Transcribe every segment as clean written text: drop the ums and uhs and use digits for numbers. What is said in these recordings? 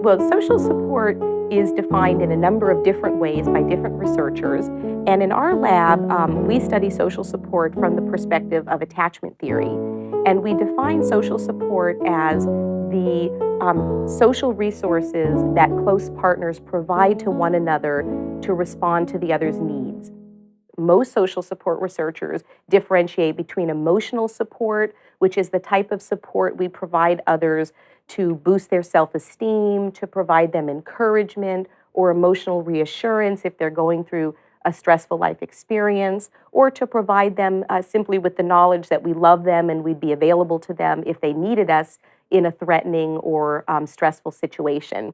Well, social support is defined in a number of different ways by different researchers. And in our lab, we study social support from the perspective of attachment theory. And we define social support as the social resources that close partners provide to one another to respond to the other's needs. Most social support researchers differentiate between emotional support, which is the type of support we provide others to boost their self esteem, to provide them encouragement or emotional reassurance if they're going through a stressful life experience, or to provide them simply with the knowledge that we love them and we'd be available to them if they needed us in a threatening or stressful situation.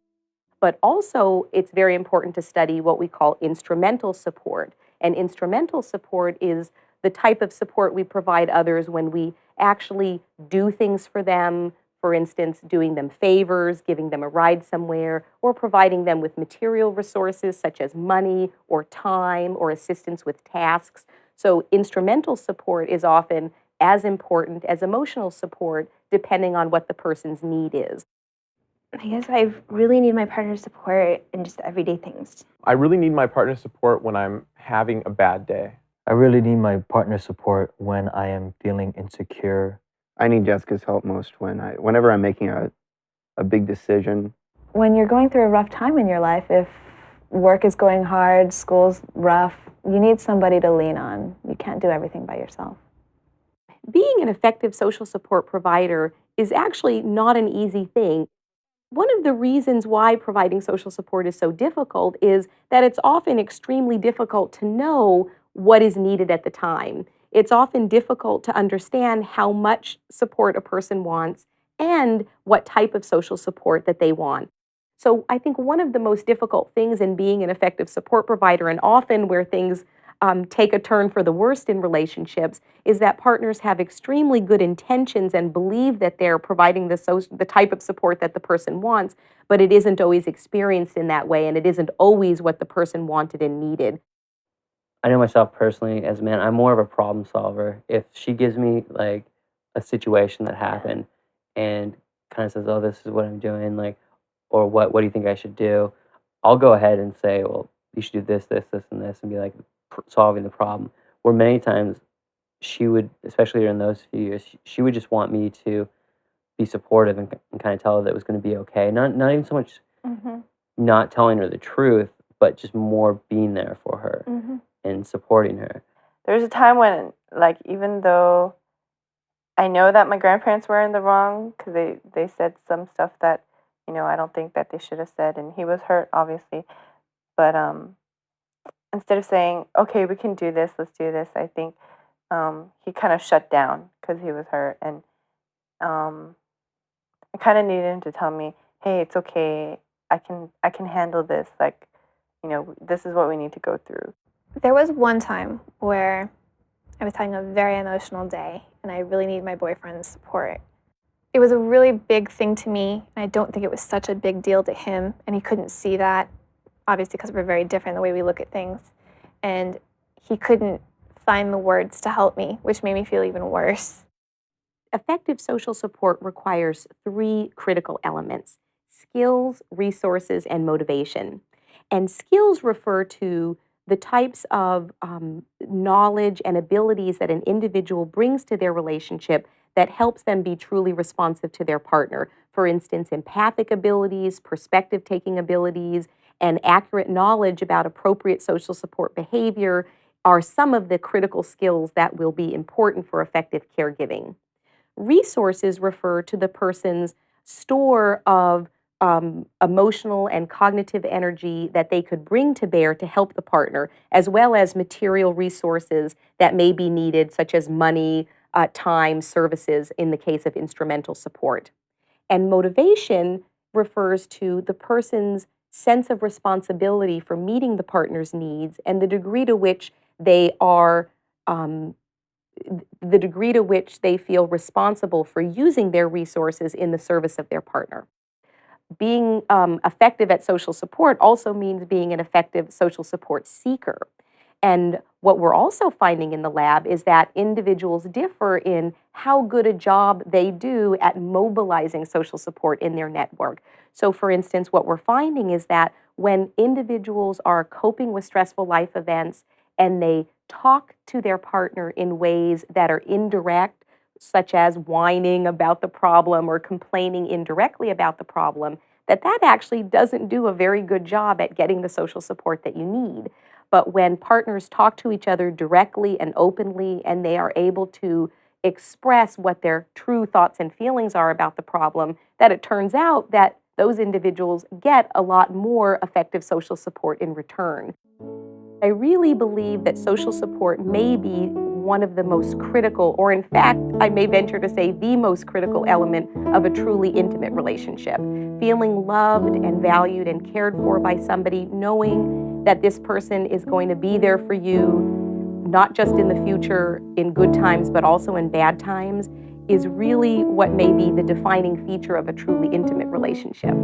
But also, it's very important to study what we call instrumental support. And instrumental support is the type of support we provide others when we actually do things for them, for instance, doing them favors, giving them a ride somewhere, or providing them with material resources such as money or time or assistance with tasks. So, instrumental support is often as important as emotional support, depending on what the person's need is. I guess I really need my partner's support in just everyday things. I really need my partner's support when I'm having a bad day. I really need my partner's support when I am feeling insecure. I need Jessica's help most whenever I'm making a big decision. When you're going through a rough time in your life, if work is going hard, school's rough, you need somebody to lean on. You can't do everything by yourself. Being an effective social support provider is actually not an easy thing. One of the reasons why providing social support is so difficult is that it's often extremely difficult to know what is needed at the time. It's often difficult to understand how much support a person wants and what type of social support that they want. So I think one of the most difficult things in being an effective support provider, and often where things take a turn for the worst in relationships, is that partners have extremely good intentions and believe that they're providing the type of support that the person wants, but it isn't always experienced in that way, and it isn't always what the person wanted and needed. I know myself personally as a man, I'm more of a problem solver. If she gives me like a situation that happened and kind of says, "Oh, this is what I'm doing," like, or what do you think I should do? I'll go ahead and say, "Well, you should do this, this, this, and this," and be like solving the problem. Where many times she would, especially in those few years, she would just want me to be supportive and kind of tell her that it was going to be okay. Not even so much not telling her the truth, but just more being there for her and supporting her. There's a time when, like, even though I know that my grandparents were in the wrong because they said some stuff that, I don't think that they should have said, and he was hurt, obviously. But instead of saying, okay, we can do this, let's do this, I think he kind of shut down because he was hurt. And I kind of needed him to tell me, hey, it's okay, I can handle this. Like, this is what we need to go through. There was one time where I was having a very emotional day and I really needed my boyfriend's support. It was a really big thing to me, and I don't think it was such a big deal to him, and he couldn't see that, obviously because we're very different the way we look at things. And he couldn't find the words to help me, which made me feel even worse. Effective social support requires three critical elements: skills, resources, and motivation. And skills refer to the types of knowledge and abilities that an individual brings to their relationship that helps them be truly responsive to their partner. For instance, empathic abilities, perspective-taking abilities, and accurate knowledge about appropriate social support behavior are some of the critical skills that will be important for effective caregiving. Resources refer to the person's store of emotional and cognitive energy that they could bring to bear to help the partner, as well as material resources that may be needed, such as money, time, services, in the case of instrumental support. And motivation refers to the person's sense of responsibility for meeting the partner's needs and the degree to which they are the degree to which they feel responsible for using their resources in the service of their partner. Being effective at social support also means being an effective social support seeker. And what we're also finding in the lab is that individuals differ in how good a job they do at mobilizing social support in their network. So, for instance, what we're finding is that when individuals are coping with stressful life events and they talk to their partner in ways that are indirect, such as whining about the problem or complaining indirectly about the problem, that actually doesn't do a very good job at getting the social support that you need. But when partners talk to each other directly and openly, and they are able to express what their true thoughts and feelings are about the problem, that it turns out that those individuals get a lot more effective social support in return. I really believe that social support may be one of the most critical, or in fact, I may venture to say the most critical element of a truly intimate relationship. Feeling loved and valued and cared for by somebody, knowing that this person is going to be there for you, not just in the future in good times, but also in bad times, is really what may be the defining feature of a truly intimate relationship.